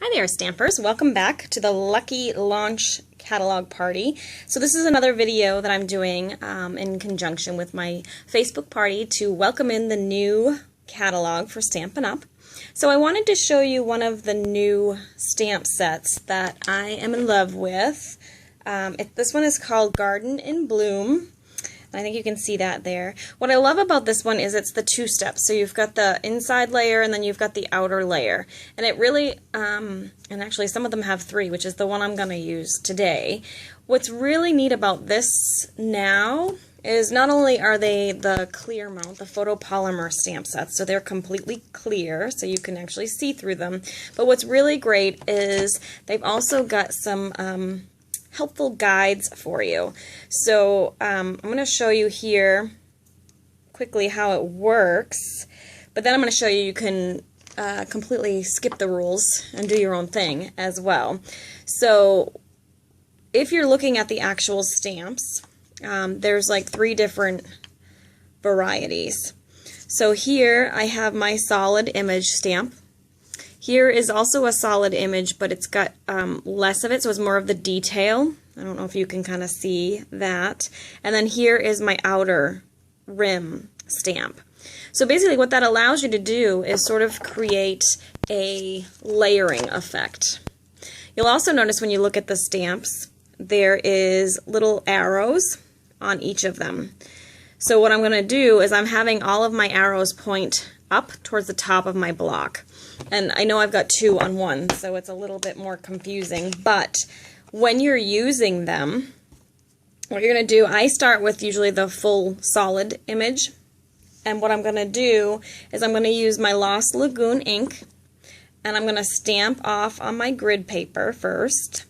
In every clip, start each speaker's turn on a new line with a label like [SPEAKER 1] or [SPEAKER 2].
[SPEAKER 1] Hi there, Stampers. Welcome back to the Lucky Launch Catalog Party. So this is another video that I'm doing in conjunction with my Facebook party to welcome in the new catalog for Stampin' Up. So I wanted to show you one of the new stamp sets that I am in love with. This one is called Garden in Bloom. I think you can see that there. What I love about this one is it's the two steps. So you've got the inside layer and then you've got the outer layer. And it really, and actually some of them have three, which is the one I'm going to use today. What's really neat about this now is not only are they the clear mount, the photopolymer stamp sets, so they're completely clear, so you can actually see through them. But what's really great is they've also got some helpful guides for you. So I'm going to show you here quickly how it works, but then I'm going to show you can completely skip the rules and do your own thing as well. So if you're looking at the actual stamps, there's like three different varieties. So here I have my solid image stamp. Here is also a solid image, but it's got less of it, so it's more of the detail. I don't know if you can kind of see that. And then here is my outer rim stamp. So basically what that allows you to do is sort of create a layering effect. You'll also notice when you look at the stamps, there is little arrows on each of them. So what I'm going to do is I'm having all of my arrows point up towards the top of my block. And I know I've got two on one, so it's a little bit more confusing, but when you're using them, what you're going to do, I start with usually the full solid image, and what I'm going to do is I'm going to use my Lost Lagoon ink, and I'm going to stamp off on my grid paper first,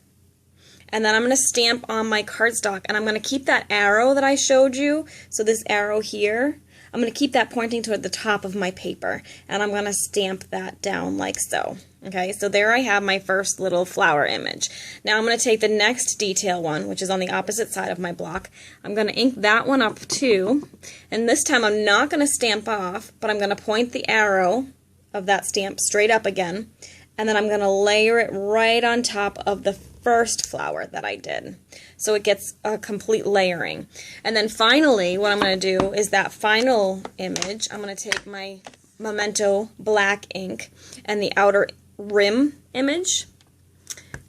[SPEAKER 1] and then I'm going to stamp on my cardstock, and I'm going to keep that arrow that I showed you, so this arrow here, I'm going to keep that pointing toward the top of my paper, and I'm going to stamp that down like so. Okay, so there I have my first little flower image. Now I'm going to take the next detail one, which is on the opposite side of my block. I'm going to ink that one up too, and this time I'm not going to stamp off, but I'm going to point the arrow of that stamp straight up again, and then I'm going to layer it right on top of the first flower that I did. So it gets a complete layering. And then finally, what I'm going to do is that final image, I'm going to take my Memento black ink and the outer rim image.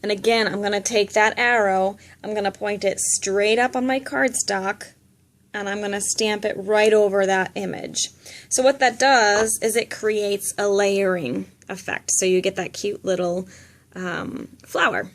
[SPEAKER 1] And again, I'm going to take that arrow, I'm going to point it straight up on my cardstock, and I'm going to stamp it right over that image. So what that does is it creates a layering effect. So you get that cute little flower.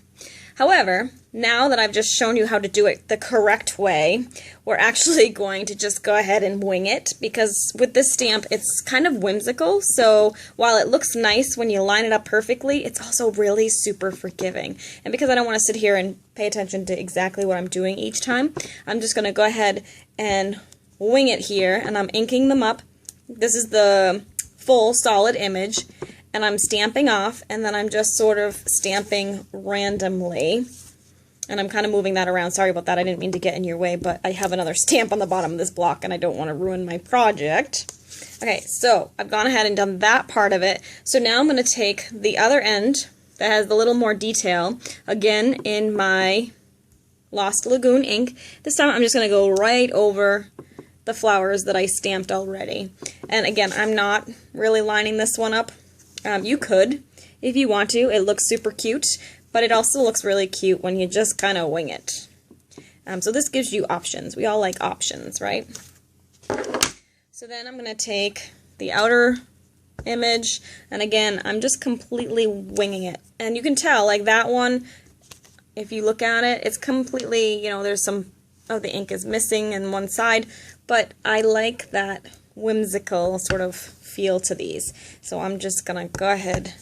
[SPEAKER 1] However, now that I've just shown you how to do it the correct way, we're actually going to just go ahead and wing it, because with this stamp it's kind of whimsical, so while it looks nice when you line it up perfectly, it's also really super forgiving. And because I don't want to sit here and pay attention to exactly what I'm doing each time, I'm just going to go ahead and wing it here, and I'm inking them up. This is the full solid image, and I'm stamping off, and then I'm just sort of stamping randomly. And I'm kind of moving that around. Sorry about that. I didn't mean to get in your way, but I have another stamp on the bottom of this block, and I don't want to ruin my project. Okay, so I've gone ahead and done that part of it. So now I'm going to take the other end that has a little more detail, again in my Lost Lagoon ink. This time I'm just going to go right over the flowers that I stamped already. And again, I'm not really lining this one up. You could, if you want to. It looks super cute, but it also looks really cute when you just kind of wing it. So this gives you options. We all like options, right? So then I'm going to take the outer image, and again, I'm just completely winging it. And you can tell, like that one, if you look at it, it's completely, you know, there's some of the ink is missing in one side, but I like that whimsical sort of feel to these. So I'm just gonna go ahead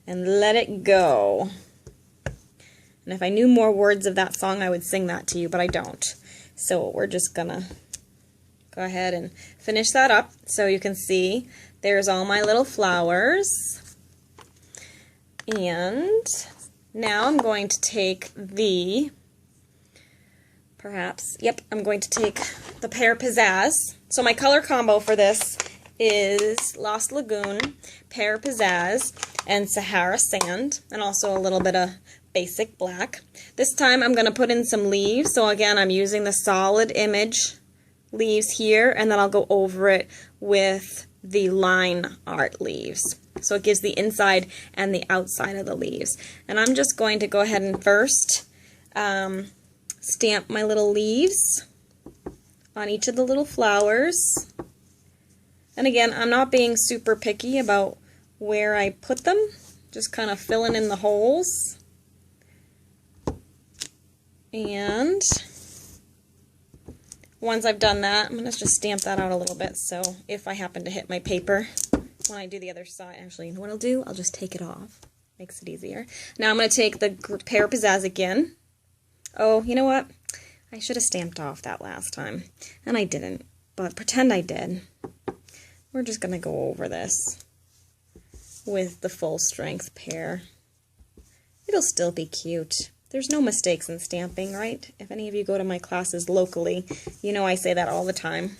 [SPEAKER 1] and let it go. And if I knew more words of that song, I would sing that to you, but I don't. So we're just gonna go ahead and finish that up. So you can see there's all my little flowers. And now I'm going to take the, I'm going to take the Pear Pizzazz. So my color combo for this is Lost Lagoon, Pear Pizzazz, and Sahara sand, and also a little bit of basic black. This time I'm going to put in some leaves, so again I'm using the solid image leaves here, and then I'll go over it with the line art leaves. So it gives the inside and the outside of the leaves. And I'm just going to go ahead and first stamp my little leaves on each of the little flowers. And again, I'm not being super picky about where I put them, just kind of filling in the holes. And once I've done that, I'm going to just stamp that out a little bit, so if I happen to hit my paper when I do the other side, actually, you know what I'll do? I'll just take it off. Makes it easier. Now I'm going to take the Pear Pizzazz again. Oh, you know what? I should have stamped off that last time, and I didn't, but pretend I did. We're just going to go over this with the full strength pear. It'll still be cute. There's no mistakes in stamping, right? If any of you go to my classes locally, you know I say that all the time.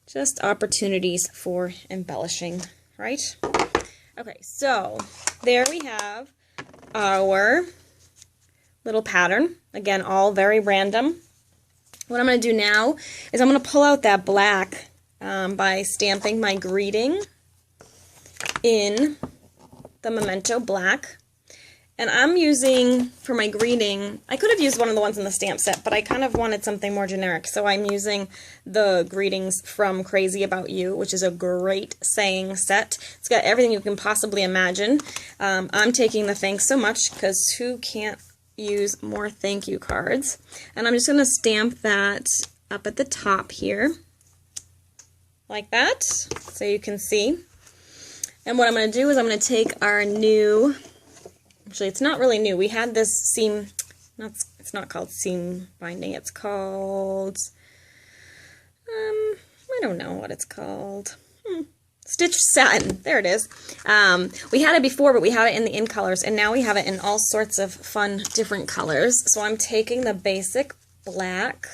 [SPEAKER 1] Just opportunities for embellishing, right? Okay, so there we have our little pattern. Again, all very random. What I'm going to do now is I'm going to pull out that black by stamping my greeting in the Memento black. And I'm using, for my greeting, I could have used one of the ones in the stamp set, but I kind of wanted something more generic. So I'm using the greetings from Crazy About You, which is a great saying set. It's got everything you can possibly imagine. I'm taking the thanks so much, because who can't use more thank you cards? And I'm just going to stamp that up at the top here, like that, so you can see. And what I'm going to do is I'm going to take our new... Actually, it's not really new. We had this seam, it's not called seam binding, it's called, I don't know what it's called. Stitch satin, there it is. We had it before, but we had it in the in colors, and now we have it in all sorts of fun, different colors. So I'm taking the basic black,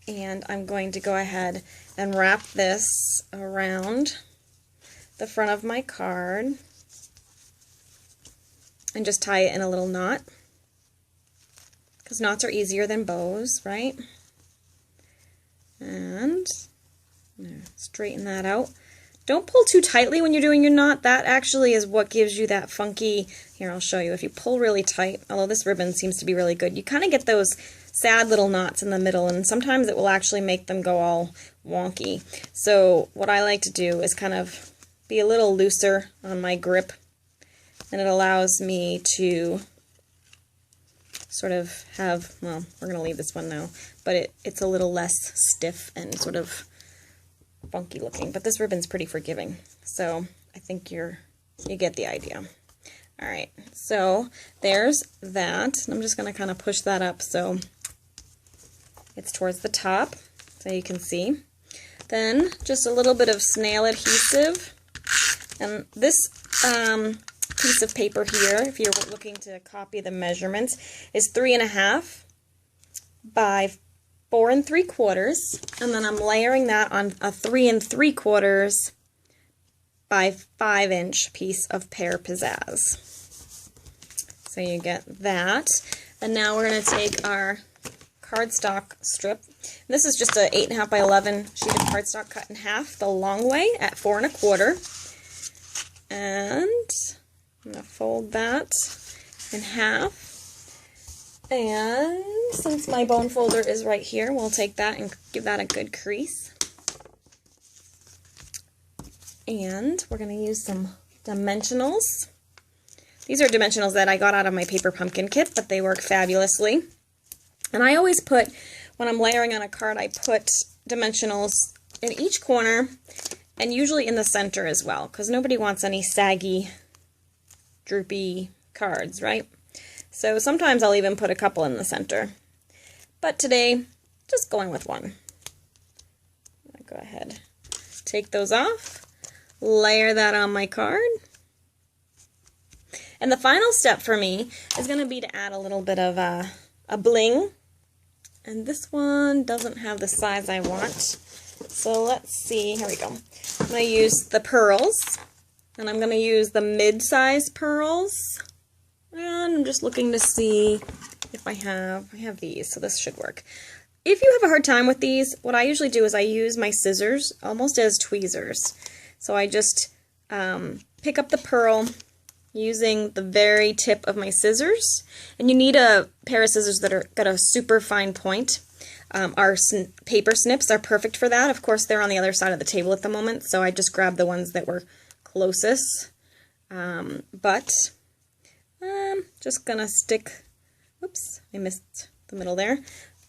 [SPEAKER 1] and I'm going to go ahead and wrap this around the front of my card. And just tie it in a little knot, because knots are easier than bows, right? And I'm going to straighten that out. Don't pull too tightly when you're doing your knot. That actually is what gives you that funky, here I'll show you, if you pull really tight, although this ribbon seems to be really good, you kind of get those sad little knots in the middle, and sometimes it will actually make them go all wonky. So what I like to do is kind of be a little looser on my grip, and it allows me to sort of have, well, we're going to leave this one now, but it's a little less stiff and sort of funky looking. But this ribbon's pretty forgiving, so I think you get the idea. All right, so there's that. I'm just going to kind of push that up so it's towards the top, so you can see. Then just a little bit of snail adhesive, and this piece of paper here, if you're looking to copy the measurements, is 3.5 by 4 3/4, and then I'm layering that on a 3 3/4 by 5-inch piece of Pear Pizzazz. So you get that, and now we're going to take our cardstock strip. This is just a 8.5 by 11 sheet of cardstock cut in half the long way at 4 1/4, and I'm going to fold that in half, and since my bone folder is right here, we'll take that and give that a good crease. And we're going to use some dimensionals. These are dimensionals that I got out of my paper pumpkin kit, but they work fabulously. And I always put, when I'm layering on a card, I put dimensionals in each corner, and usually in the center as well, because nobody wants any saggy, droopy cards, right? So sometimes I'll even put a couple in the center. But today, just going with one. I'll go ahead, take those off, layer that on my card. And the final step for me is going to be to add a little bit of a bling. And this one doesn't have the size I want. So let's see, here we go. I'm going to use the pearls. And I'm going to use the mid-size pearls. And I'm just looking to see if I have these, so this should work. If you have a hard time with these, what I usually do is I use my scissors almost as tweezers. So I just pick up the pearl using the very tip of my scissors. And you need a pair of scissors that got a super fine point. Our paper snips are perfect for that. Of course, they're on the other side of the table at the moment, so I just grabbed the ones that were closest. Just gonna stick, oops, I missed the middle there.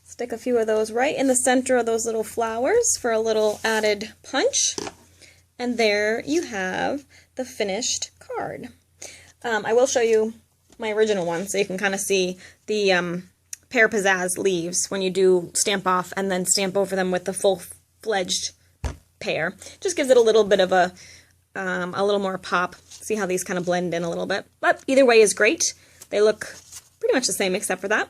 [SPEAKER 1] Stick a few of those right in the center of those little flowers for a little added punch. And there you have the finished card. I will show you my original one so you can kind of see the Pear Pizzazz leaves when you do stamp off and then stamp over them with the full-fledged pear. Just gives it a little bit of a little more pop. See how these kind of blend in a little bit. But either way is great. They look pretty much the same except for that.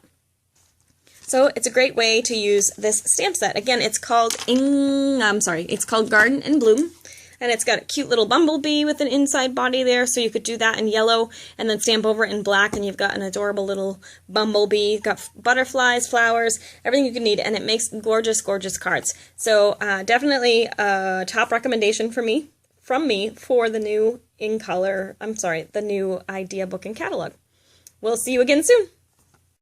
[SPEAKER 1] So it's a great way to use this stamp set. Again, it's called Garden and Bloom. And it's got a cute little bumblebee with an inside body there, so you could do that in yellow and then stamp over it in black, and you've got an adorable little bumblebee. You've got butterflies, flowers, everything you can need, and it makes gorgeous, gorgeous cards. So definitely a top recommendation from me for the new the new idea book and catalog. We'll see you again soon.